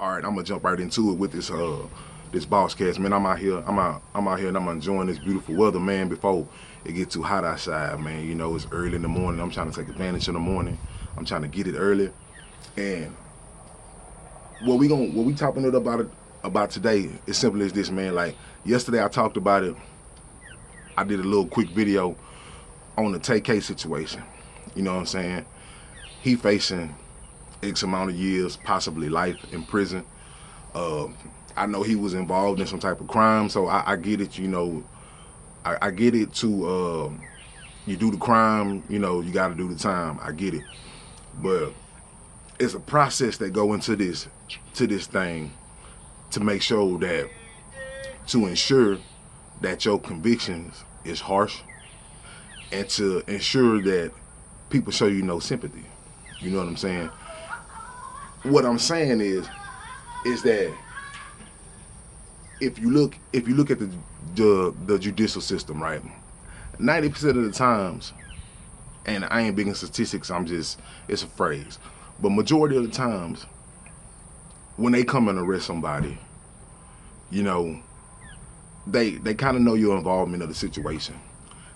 All right, I'm gonna jump right into it with this boss cast, man. I'm out here, and I'm enjoying this beautiful weather, man. Before it get too hot outside, man. You know, it's early in the morning. I'm trying to take advantage of the morning. I'm trying to get it early. And what we talking about today is simply as this, man. Like yesterday, I talked about it. I did a little quick video on the TK situation. You know what I'm saying? He facing X amount of years, possibly life in prison. I know he was involved in some type of crime, so I get it. You know, I get it. You do the crime, you know, you got to do the time. I get it, but it's a process that go into this thing to make sure that to ensure that your convictions is harsh and to ensure that people show you no sympathy. You know what I'm saying? What I'm saying is that if you look at the judicial system, right? 90% of the times, and I ain't big in statistics, it's a phrase, but majority of the times when they come and arrest somebody, you know, they kind of know your involvement of the situation,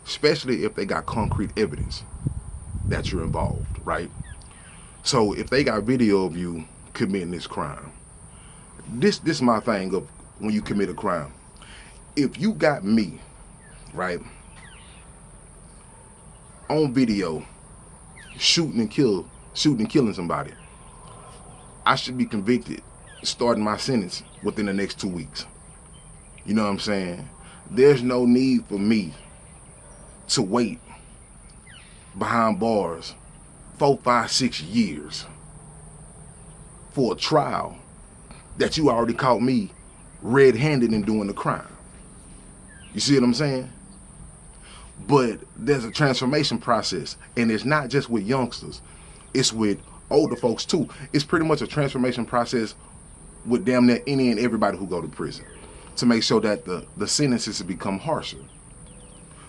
especially if they got concrete evidence that you're involved, right? So if they got video of you committing this crime, this is my thing of when you commit a crime. If you got me, right, on video shooting and killing somebody, I should be convicted, starting my sentence within the next 2 weeks. You know what I'm saying? There's no need for me to wait behind bars 4, 5, 6 years for a trial that you already caught me red-handed in doing the crime. You see what I'm saying? But there's a transformation process, and it's not just with youngsters, it's with older folks too. It's pretty much a transformation process with damn near any and everybody who go to prison, to make sure that the sentences become harsher,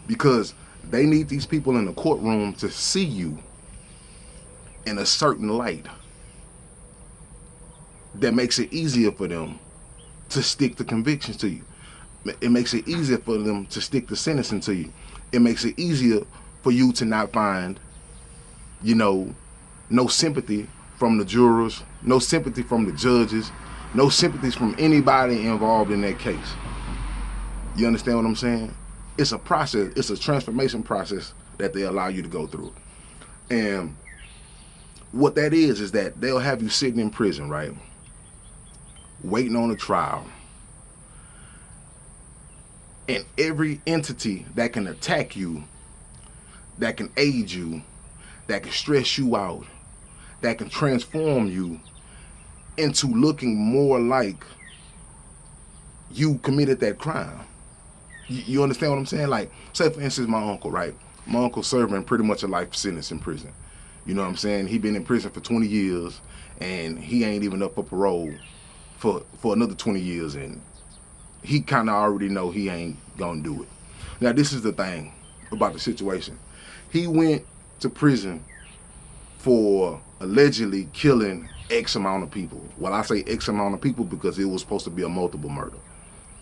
because they need these people in the courtroom to see you in a certain light that makes it easier for them to stick the convictions to you. It makes it easier for them to stick the sentencing to you. It makes it easier for you to not find, you know, no sympathy from the jurors, no sympathy from the judges, no sympathies from anybody involved in that case. You understand what I'm saying? It's a process, it's a transformation process that they allow you to go through. And what that is that they'll have you sitting in prison, right? Waiting on a trial. And every entity that can attack you, that can aid you, that can stress you out, that can transform you into looking more like you committed that crime. You understand what I'm saying? Like, say for instance, my uncle, right? My uncle serving pretty much a life sentence in prison. You know what I'm saying? He been in prison for 20 years, and he ain't even up for parole for another 20 years, and he kind of already know he ain't gonna do it. Now, this is the thing about the situation. He went to prison for allegedly killing X amount of people. Well, I say X amount of people because it was supposed to be a multiple murder.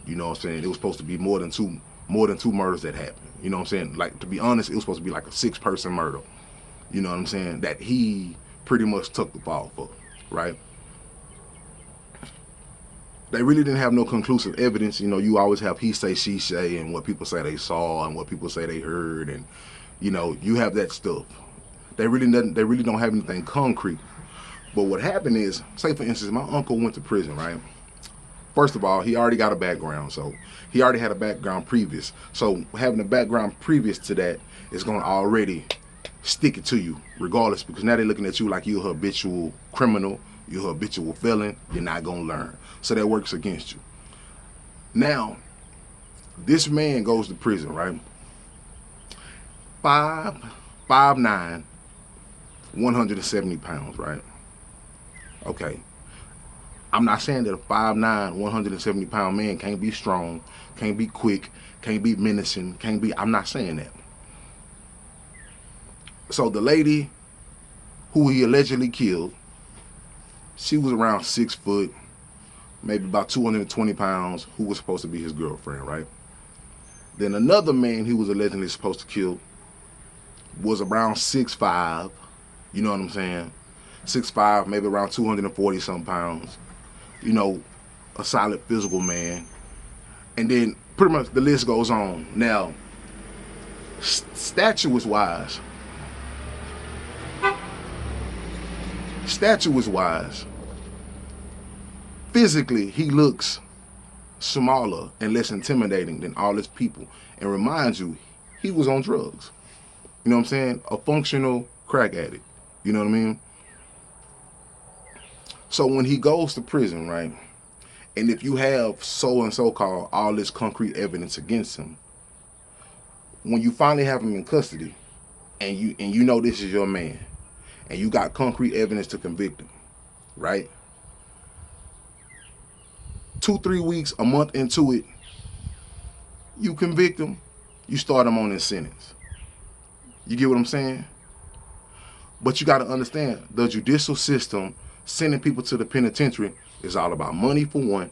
You know what I'm saying? It was supposed to be more than two murders that happened. You know what I'm saying? Like, to be honest, it was supposed to be like a 6-person murder. You know what I'm saying? That he pretty much took the fall for, right? They really didn't have no conclusive evidence. You know, you always have he say, she say, and what people say they saw and what people say they heard, and you know, you have that stuff. They really don't have anything concrete. But what happened is, say for instance, my uncle went to prison, right? First of all, he already got a background, so he already had a background previous. So having a background previous to that is going to already stick it to you, regardless, because now they're looking at you like you're a habitual criminal, you're a habitual felon, you're not going to learn. So that works against you. Now, this man goes to prison, right? 5'9", 170 pounds, right? Okay. I'm not saying that a 5'9", 170 pound man can't be strong, can't be quick, can't be menacing, I'm not saying that. So the lady who he allegedly killed, she was around 6 foot, maybe about 220 pounds, who was supposed to be his girlfriend, right? Then another man he was allegedly supposed to kill was around 6'5", you know what I'm saying? 6'5", maybe around 240 some pounds, you know, a solid physical man. And then pretty much the list goes on. Now, stature-wise, physically he looks smaller and less intimidating than all his people. And reminds you, he was on drugs. You know what I'm saying? A functional crack addict. You know what I mean? So when he goes to prison, right? And if you have so-and-so called all this concrete evidence against him, when you finally have him in custody, and you know this is your man, and you got concrete evidence to convict him, right? 2-3 weeks, a month into it, you convict him, you start him on his sentence. You get what I'm saying? But you got to understand, the judicial system, sending people to the penitentiary, is all about money for one.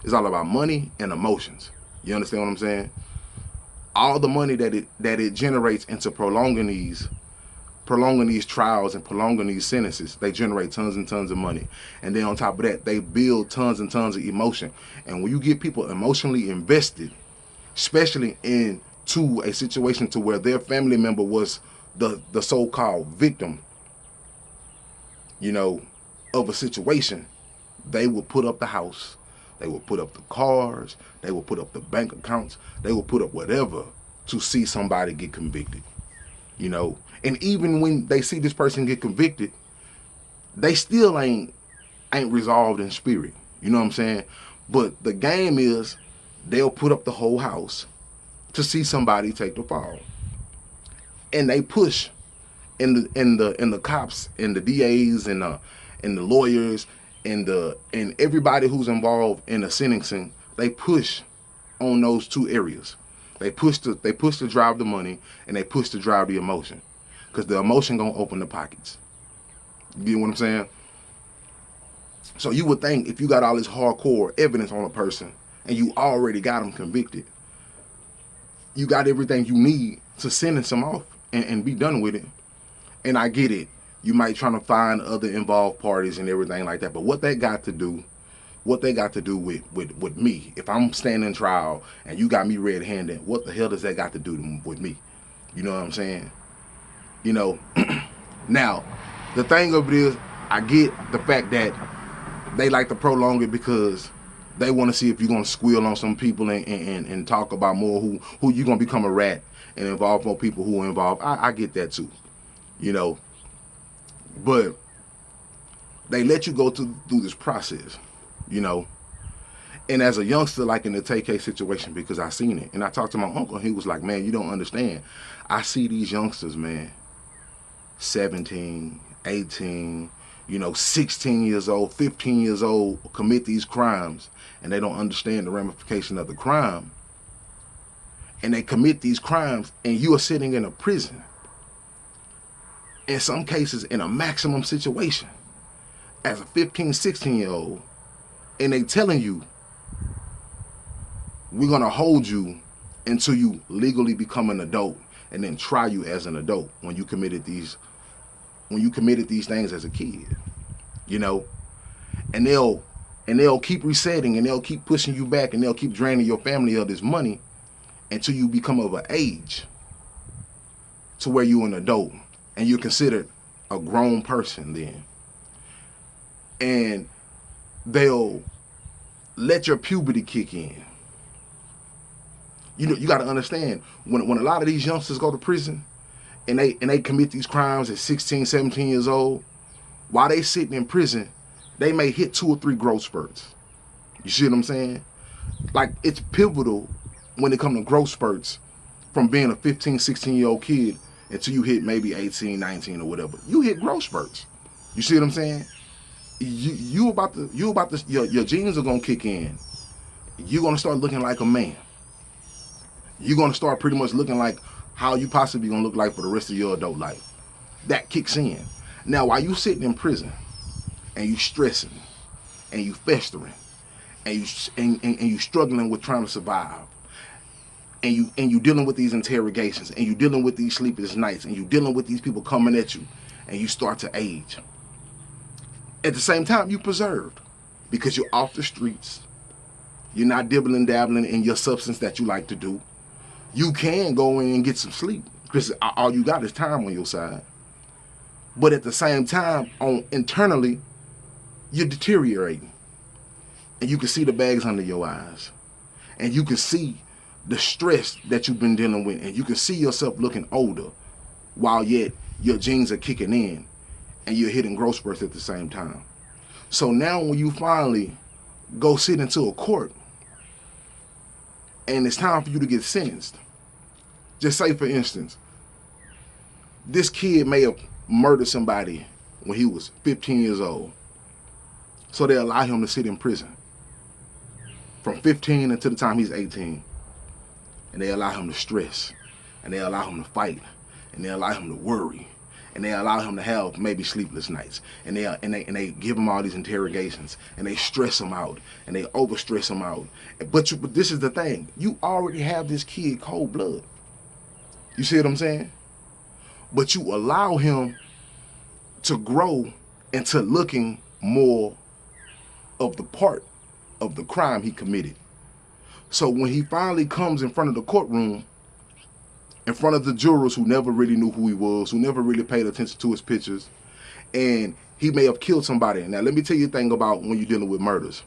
It's all about money and emotions. You understand what I'm saying? All the money that it generates into prolonging these trials and prolonging these sentences, they generate tons and tons of money. And then on top of that, they build tons and tons of emotion. And when you get people emotionally invested, especially into a situation to where their family member was the so-called victim, you know, of a situation, they will put up the house, they will put up the cars, they will put up the bank accounts, they will put up whatever to see somebody get convicted, you know. And even when they see this person get convicted, they still ain't resolved in spirit, you know what I'm saying? But the game is, they'll put up the whole house to see somebody take the fall, and they push in the cops and the DAs and the lawyers and everybody who's involved in the sentencing. They push on those two areas. They push to drive the money, and they push to drive the emotion, because the emotion gonna open the pockets. You get what I'm saying? So you would think if you got all this hardcore evidence on a person and you already got them convicted, you got everything you need to sentence them off and be done with it. And I get it. You might try to find other involved parties and everything like that. But what they got to do with me, if I'm standing trial and you got me red-handed, what the hell does that got to do with me? You know what I'm saying? You know, now, the thing of it is, I get the fact that they like to prolong it because they want to see if you're going to squeal on some people and talk about more who you're going to become a rat and involve more people who are involved. I get that too, you know. But they let you go through this process, you know. And as a youngster, like in the TK situation, because I seen it, and I talked to my uncle, he was like, man, you don't understand. I see these youngsters, man, 17, 18, you know, 16 years old, 15 years old, commit these crimes, and they don't understand the ramification of the crime. And they commit these crimes, and you are sitting in a prison, in some cases in a maximum situation, as a 15, 16-year-old, and they telling you, we're gonna hold you until you legally become an adult, and then try you as an adult when you committed these things as a kid, you know. And they'll keep resetting, and they'll keep pushing you back, and they'll keep draining your family of this money until you become of an age to where you're an adult and you're considered a grown person then. And they'll let your puberty kick in. You know, you got to understand, when a lot of these youngsters go to prison and they commit these crimes at 16, 17 years old, while they sitting in prison, they may hit 2 or 3 growth spurts. You see what I'm saying? Like, it's pivotal when it comes to growth spurts, from being a 15, 16-year-old kid until you hit maybe 18, 19 or whatever. You hit growth spurts. You see what I'm saying? Your genes are gonna kick in. You're gonna start looking like a man. You're gonna start pretty much looking like how you possibly gonna look like for the rest of your adult life. That kicks in. Now, while you sitting in prison and you stressing and you festering, and you struggling with trying to survive, and you dealing with these interrogations, and you dealing with these sleepless nights, and you dealing with these people coming at you, and you start to age. At the same time, you preserved because you're off the streets. You're not dibbling dabbling in your substance that you like to do. You can go in and get some sleep because all you got is time on your side. But at the same time, internally, you're deteriorating. And you can see the bags under your eyes. And you can see the stress that you've been dealing with. And you can see yourself looking older while yet your genes are kicking in and you're hitting growth spurts at the same time. So now when you finally go sit into a court and it's time for you to get sentenced, just say, for instance, this kid may have murdered somebody when he was 15 years old. So they allow him to sit in prison from 15 until the time he's 18. And they allow him to stress. And they allow him to fight. And they allow him to worry. And they allow him to have maybe sleepless nights. And they give him all these interrogations. And they stress him out. And they overstress him out. But this is the thing. You already have this kid cold blood. You see what I'm saying? But you allow him to grow into looking more of the part of the crime he committed. So when he finally comes in front of the courtroom, in front of the jurors who never really knew who he was, who never really paid attention to his pictures, and he may have killed somebody. Now, let me tell you a thing about when you're dealing with murders.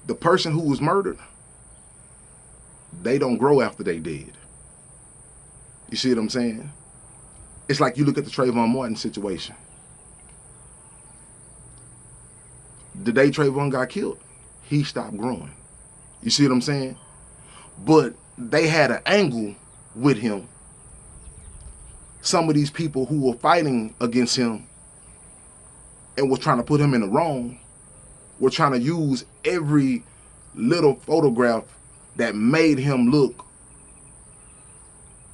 The person who was murdered, they don't grow after they dead. You see what I'm saying? It's like you look at the Trayvon Martin situation. The day Trayvon got killed, he stopped growing. You see what I'm saying? But they had an angle with him. Some of these people who were fighting against him and were trying to put him in the wrong were trying to use every little photograph that made him look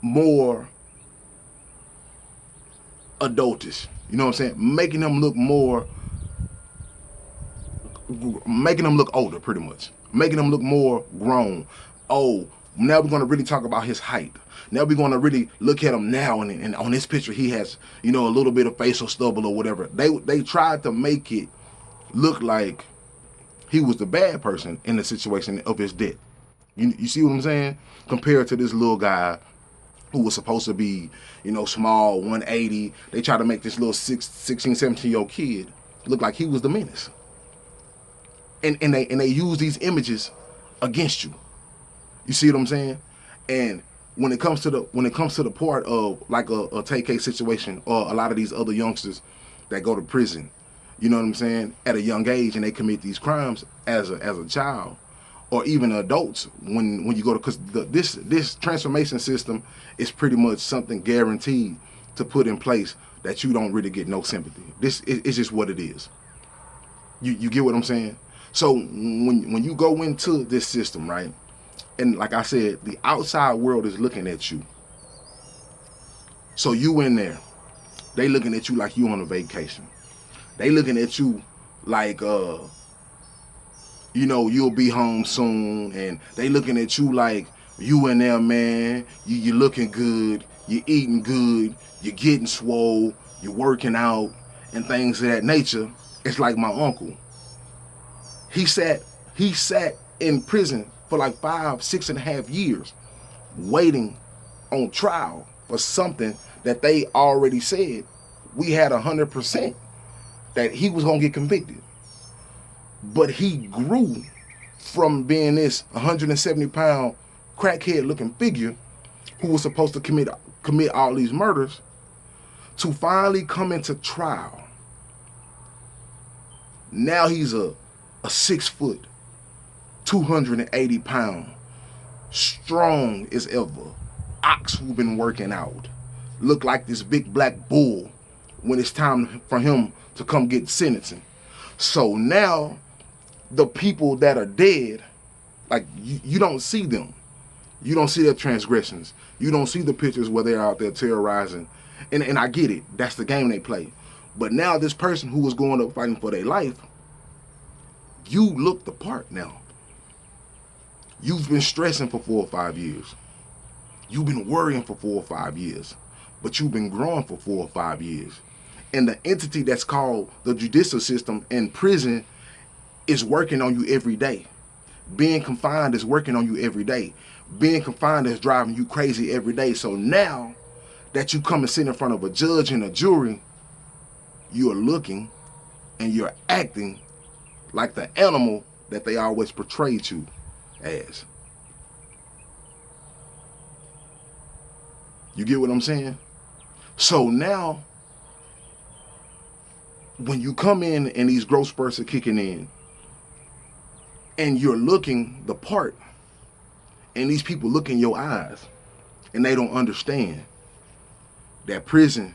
more adultish. You know what I'm saying? Making him look older, pretty much. Making him look more grown. Oh, now we're going to really talk about his height. Now we're going to really look at him now, and on this picture he has, a little bit of facial stubble or whatever. They tried to make it look like he was the bad person in the situation of his death. You see what I'm saying? Compared to this little guy who was supposed to be, small, 180. They tried to make this little 16, 17-year-old kid look like he was the menace. And they use these images against you. You see what I'm saying? And when it comes to the part of like a TK situation or a lot of these other youngsters that go to prison, you know what I'm saying, at a young age, and they commit these crimes as a child, or even adults when you go to, because this transformation system is pretty much something guaranteed to put in place that you don't really get no sympathy. This is just what it is. You get what I'm saying? So when you go into this system, right, and like I said, the outside world is looking at you. So you in there, they looking at you like you on a vacation. They looking at you like you'll be home soon, and they looking at you like you in there, man. You looking good, you eating good, you're getting swole, you're working out, and things of that nature. It's like my uncle. He sat in prison for like 6.5 years, waiting on trial for something that they already said we had 100% that he was gonna get convicted. But he grew from being this 170-pound crackhead-looking figure who was supposed to commit all these murders to finally come into trial. Now he's a 6 foot, 280-pound, strong as ever, ox who been working out, look like this big black bull when it's time for him to come get sentencing. So now the people that are dead, like you don't see them. You don't see their transgressions. You don't see the pictures where they're out there terrorizing. And I get it. That's the game they play. But now this person who was going up fighting for their life You look the part now. You've been stressing for 4 or 5 years. You've been worrying for 4 or 5 years. But you've been growing for 4 or 5 years. And the entity that's called the judicial system in prison is working on you every day. Being confined is working on you every day. Being confined is driving you crazy every day. So now that you come and sit in front of a judge and a jury, you're looking and you're acting like the animal that they always portrayed you as. You get what I'm saying? So now, when you come in and these growth spurts are kicking in, and you're looking the part, and these people look in your eyes, and they don't understand that prison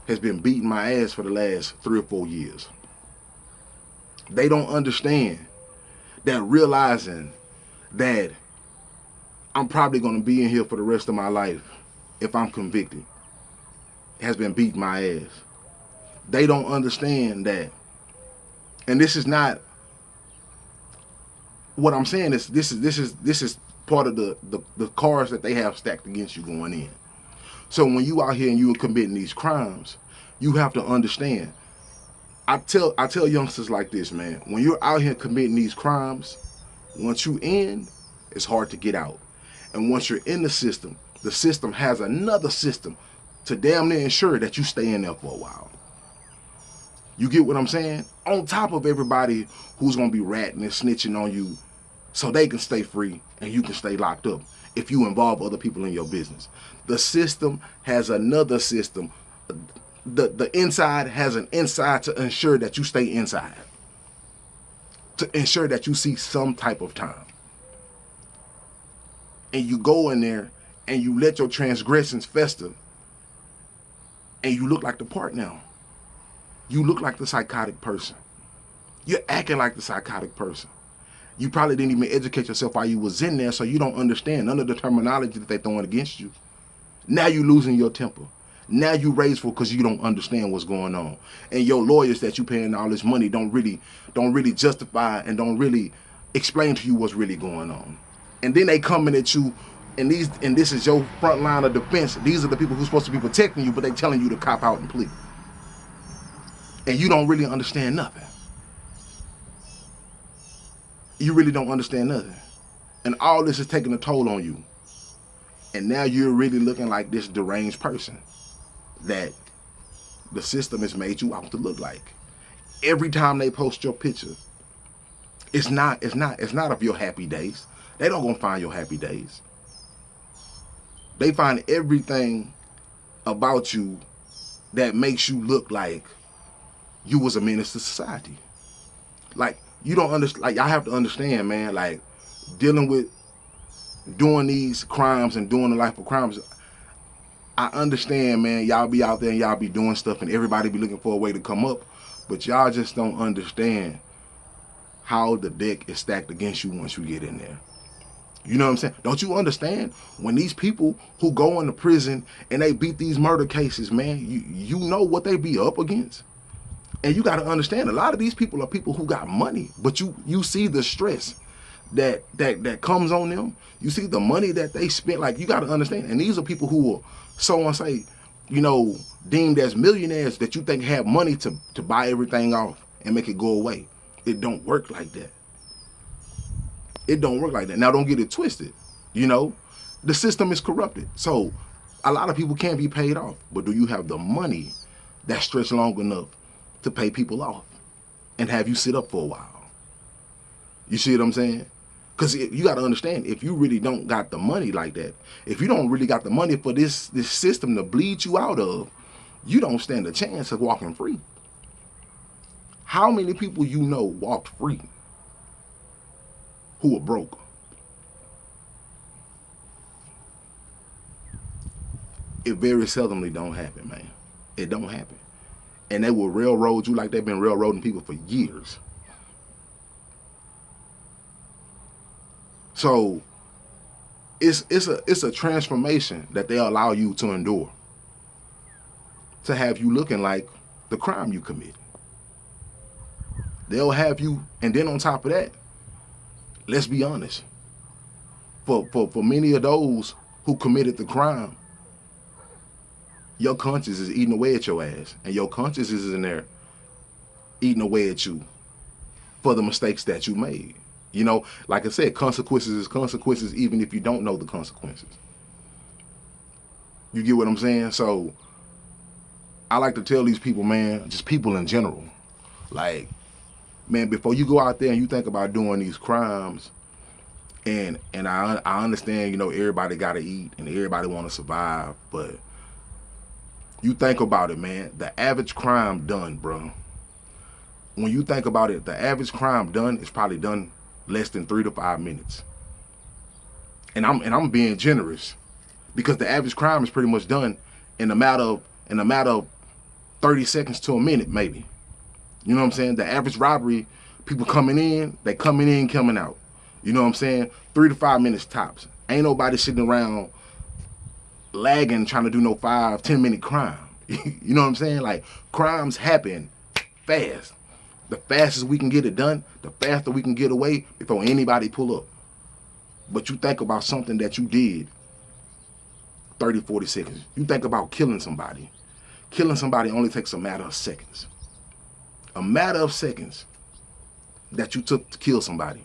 has been beating my ass for the last 3 or 4 years. They don't understand that realizing that I'm probably going to be in here for the rest of my life if I'm convicted has been beating my ass. They don't understand that. And this is not what I'm saying. Is this is part of the cards that they have stacked against you going in. So when you out here and you are committing these crimes, you have to understand. I tell youngsters like this, man. When you're out here committing these crimes, once you in, it's hard to get out. And once you're in the system has another system to damn near ensure that you stay in there for a while. You get what I'm saying? On top of everybody who's going to be ratting and snitching on you so they can stay free and you can stay locked up if you involve other people in your business. The system has another system. The inside has an inside to ensure that you stay inside, to ensure that you see some type of time. And you go in there and you let your transgressions fester and you look like the part now. You look like the psychotic person. You're acting like the psychotic person. You probably didn't even educate yourself while you was in there, so you don't understand none of the terminology that they're throwing against you. Now you're losing your temper. Now you rageful because you don't understand what's going on. And your lawyers that you paying all this money don't really justify and don't really explain to you what's really going on. And then they coming at you, and this is your front line of defense. These are the people who's supposed to be protecting you, but they telling you to cop out and plea. And you don't really understand nothing. You really don't understand nothing. And all this is taking a toll on you. And now you're really looking like this deranged person that the system has made you out to look like. Every time they post your picture, it's not of your happy days. They don't gonna find your happy days. They find everything about you that makes you look like you was a menace to society. Like, you don't understand. Like, I have to understand, man, like, dealing with doing these crimes and doing the life of crimes, I understand, man, y'all be out there and y'all be doing stuff and everybody be looking for a way to come up, but y'all just don't understand how the deck is stacked against you once you get in there. You know what I'm saying? Don't you understand? When these people who go into prison and they beat these murder cases, man, you know what they be up against? And you got to understand, a lot of these people are people who got money, but you see the stress that comes on them. You see the money that they spent. Like, you got to understand. And these are people who are, so and say, you know, deemed as millionaires that you think have money to buy everything off and make it go away. It don't work like that. It don't work like that. Now, don't get it twisted. You know, the system is corrupted. So a lot of people can't be paid off. But do you have the money that stretch long enough to pay people off and have you sit up for a while? You see what I'm saying? Because you got to understand, if you really don't got the money like that, if you don't really got the money for this system to bleed you out of, you don't stand a chance of walking free. How many people you know walked free who were broke? It very seldomly don't happen, man. It don't happen. And they will railroad you like they've been railroading people for years. So it's a transformation that they allow you to endure, to have you looking like the crime you commit. They'll have you, and then on top of that, let's be honest. For many of those who committed the crime, your conscience is eating away at your ass, and your conscience is in there eating away at you for the mistakes that you made. You know, like I said, consequences is consequences, even if you don't know the consequences. You get what I'm saying? So I like to tell these people, man, just people in general, like, man, before you go out there and you think about doing these crimes, and I understand, you know, everybody got to eat and everybody want to survive, but you think about it, man, the average crime done, bro. When you think about it, the average crime done is probably done less than 3 to 5 minutes. And I'm being generous, because the average crime is pretty much done in a matter of 30 seconds to a minute, maybe. You know what I'm saying? The average robbery, people coming in, coming out. You know what I'm saying? 3 to 5 minutes tops. Ain't nobody sitting around lagging trying to do no 5-10 minute crime. You know what I'm saying? Like, crimes happen fast. The fastest we can get it done, the faster we can get away before anybody pull up. But you think about something that you did 30, 40 seconds. You think about killing somebody. Killing somebody only takes a matter of seconds. A matter of seconds that you took to kill somebody.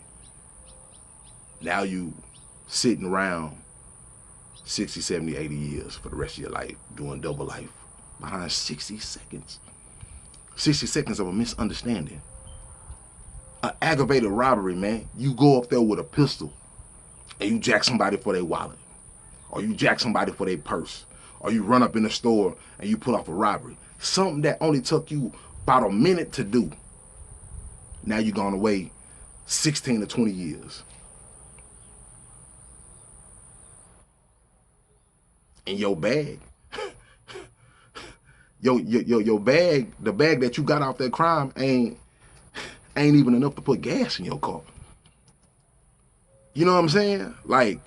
Now you sitting around 60, 70, 80 years for the rest of your life, doing double life behind 60 seconds. 60 seconds of a misunderstanding. An aggravated robbery, man. You go up there with a pistol and you jack somebody for their wallet, or you jack somebody for their purse, or you run up in the store and you pull off a robbery. Something that only took you about a minute to do. Now you're gone away 16 to 20 years. In your bag. Your bag, the bag that you got off that crime ain't even enough to put gas in your car. You know what I'm saying? Like,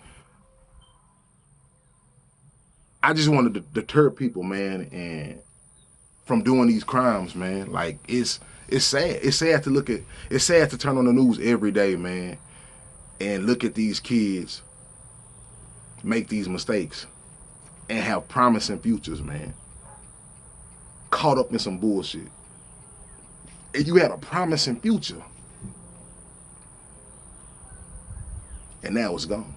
I just wanted to deter people, man, and from doing these crimes, man. Like, it's sad. It's sad to look at. It's sad to turn on the news every day, man, and look at these kids make these mistakes and have promising futures, man. Caught up in some bullshit. And you had a promising future, and now it's gone.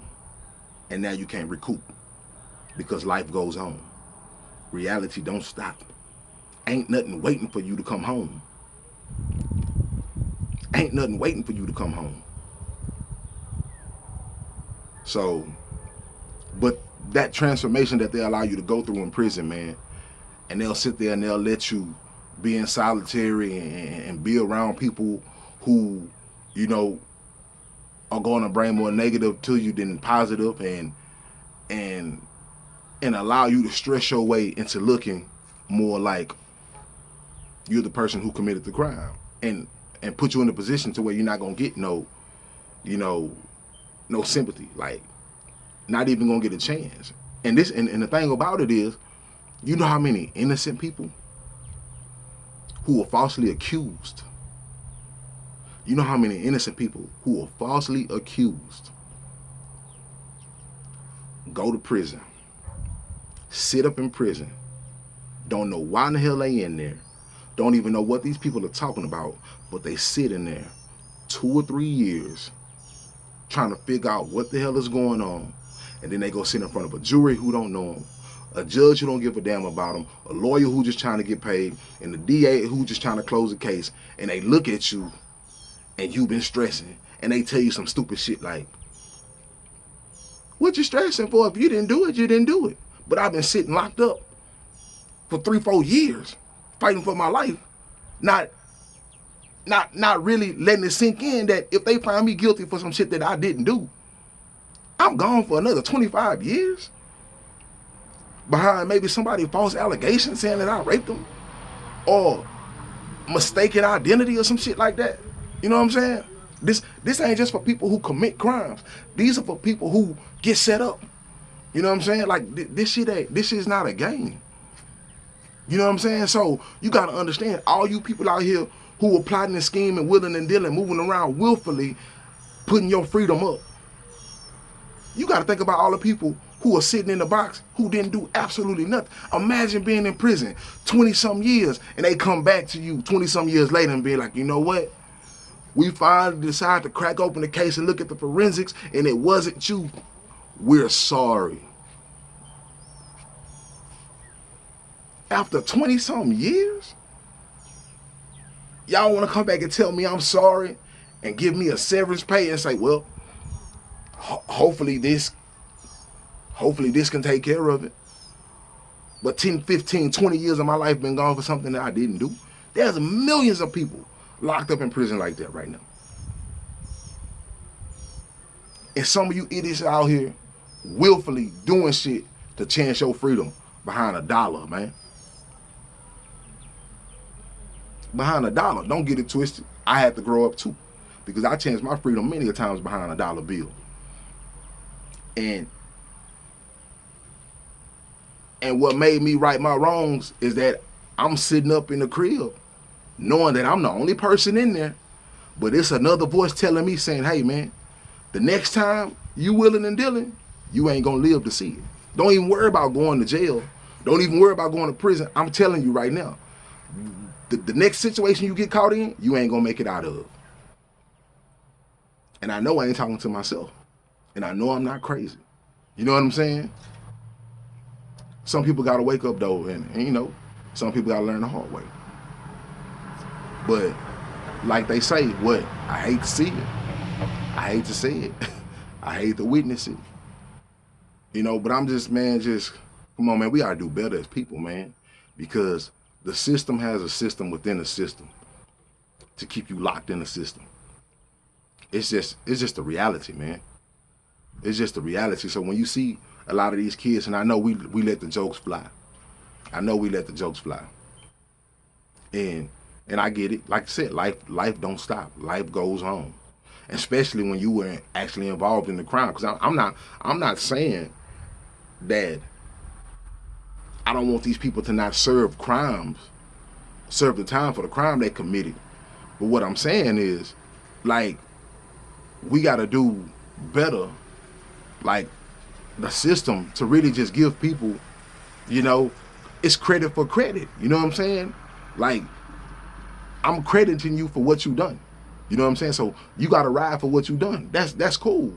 And now you can't recoup, because life goes on. Reality don't stop. Ain't nothing waiting for you to come home. Ain't nothing waiting for you to come home. So, but that transformation that they allow you to go through in prison, man, and they'll sit there and they'll let you be in solitary and be around people who, you know, are going to bring more negative to you than positive, and allow you to stress your way into looking more like you're the person who committed the crime, and put you in a position to where you're not gonna get no sympathy, like not even gonna get a chance. And the thing about it is, you know how many innocent people who were falsely accused. You know how many innocent people who were falsely accused go to prison, sit up in prison, don't know why in the hell they in there, don't even know what these people are talking about, but they sit in there 2 or 3 years trying to figure out what the hell is going on, and then they go sit in front of a jury who don't know them, a judge who don't give a damn about them, a lawyer who just trying to get paid, and the DA who just trying to close the case, and they look at you and you've been stressing, and they tell you some stupid shit like, what you stressing for? If you didn't do it, you didn't do it. But I've been sitting locked up for 3-4 years, fighting for my life, not really letting it sink in that if they find me guilty for some shit that I didn't do, I'm gone for another 25 years behind maybe somebody false allegations saying that I raped them, or mistaken identity or some shit like that. You know what I'm saying? This ain't just for people who commit crimes. These are for people who get set up. You know what I'm saying? Like, this shit's not a game. You know what I'm saying? So you gotta understand, all you people out here who were plotting and scheming, willing and dealing, moving around willfully, putting your freedom up. You got to think about all the people who are sitting in the box who didn't do absolutely nothing. Imagine being in prison 20-some years and they come back to you 20-some years later and be like, you know what? We finally decided to crack open the case and look at the forensics and it wasn't you. We're sorry. After 20-some years? Y'all want to come back and tell me I'm sorry and give me a severance pay and say, well, hopefully this can take care of it. But 10, 15, 20 years of my life been gone for something that I didn't do. There's millions of people locked up in prison like that right now. And some of you idiots out here willfully doing shit to chance your freedom behind $1, man. Behind $1. Don't get it twisted. I had to grow up too, because I chanced my freedom many times behind $1 bill. And what made me right my wrongs is that I'm sitting up in the crib knowing that I'm the only person in there, but it's another voice telling me saying, hey man, the next time you willing and dealing, you ain't gonna live to see it. Don't even worry about going to jail. Don't even worry about going to prison. I'm telling you right now, the next situation you get caught in, you ain't gonna make it out of. And I know I ain't talking to myself. And I know I'm not crazy. You know what I'm saying? Some people gotta wake up though, and you know, some people gotta learn the hard way. But like they say, what? I hate to see it. I hate to say it. I hate to witness it. You know, but I'm just, man, come on, man, we gotta do better as people, man. Because the system has a system within the system to keep you locked in the system. It's just the reality, man. It's just the reality. So when you see a lot of these kids, and I know we let the jokes fly. I know we let the jokes fly. And I get it. Like I said, life don't stop. Life goes on. Especially when you were actually involved in the crime. Because I'm not saying that I don't want these people to not serve the time for the crime they committed. But what I'm saying is, like, we got to do better, like, the system to really just give people, you know, it's credit for credit. You know what I'm saying? Like, I'm crediting you for what you done. You know what I'm saying? So you got to ride for what you done. That's cool.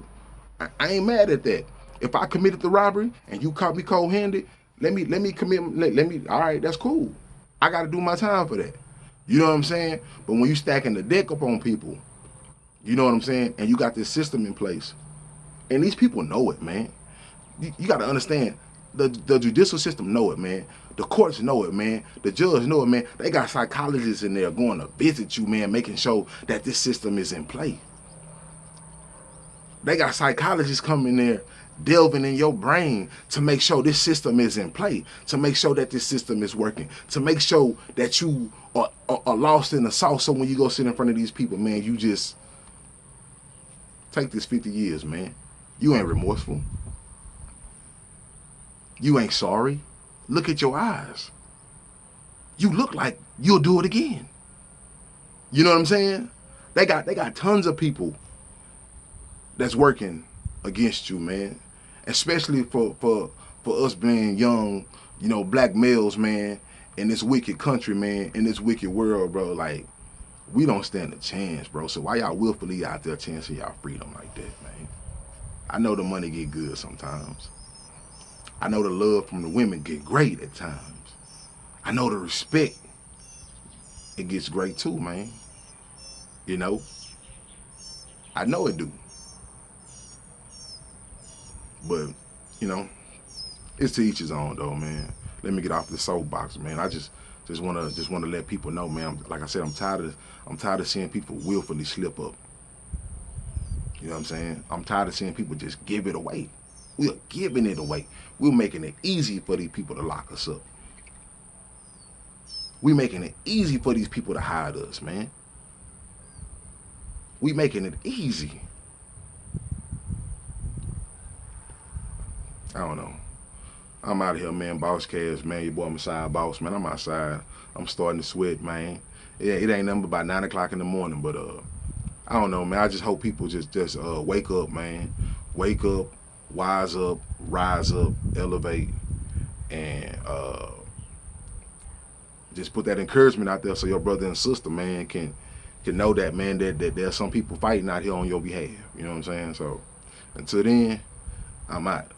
I ain't mad at that. If I committed the robbery and you caught me cold-handed, let me all right, that's cool. I got to do my time for that. You know what I'm saying? But when you stacking the deck up on people, you know what I'm saying? And you got this system in place. And these people know it, man. You got to understand, the judicial system know it, man. The courts know it, man. The judge know it, man. They got psychologists in there going to visit you, man, making sure that this system is in play. They got psychologists coming there delving in your brain to make sure this system is in play, to make sure that this system is working, to make sure that you are lost in the sauce. So when you go sit in front of these people, man, you just take this 50 years, man. You ain't remorseful. You ain't sorry. Look at your eyes. You look like you'll do it again. You know what I'm saying? They got tons of people that's working against you, man. Especially for us being young, you know, black males, man, in this wicked country, man, in this wicked world, bro. Like, we don't stand a chance, bro. So why y'all willfully out there chancing y'all freedom like that, man? I know the money get good sometimes. I know the love from the women get great at times. I know the respect, it gets great too, man. You know? I know it do. But, you know, it's to each his own though, man. Let me get off the soapbox, man. I just wanna let people know, man. Like I said, I'm tired of seeing people willfully slip up. You know what I'm saying? I'm tired of seeing people just give it away. We're giving it away. We're making it easy for these people to lock us up. We're making it easy for these people to hide us, man. We making it easy. I don't know. I'm out of here, man. Boss Cash, man. Your boy Messiah Boss, man. I'm outside. I'm starting to sweat, man. Yeah, it ain't nothing but about 9 o'clock in the morning. But I don't know, man. I just hope people just wake up, man. Wake up, wise up, rise up, elevate, and just put that encouragement out there so your brother and sister, man, can know that, man, that there's some people fighting out here on your behalf. You know what I'm saying? So until then, I'm out.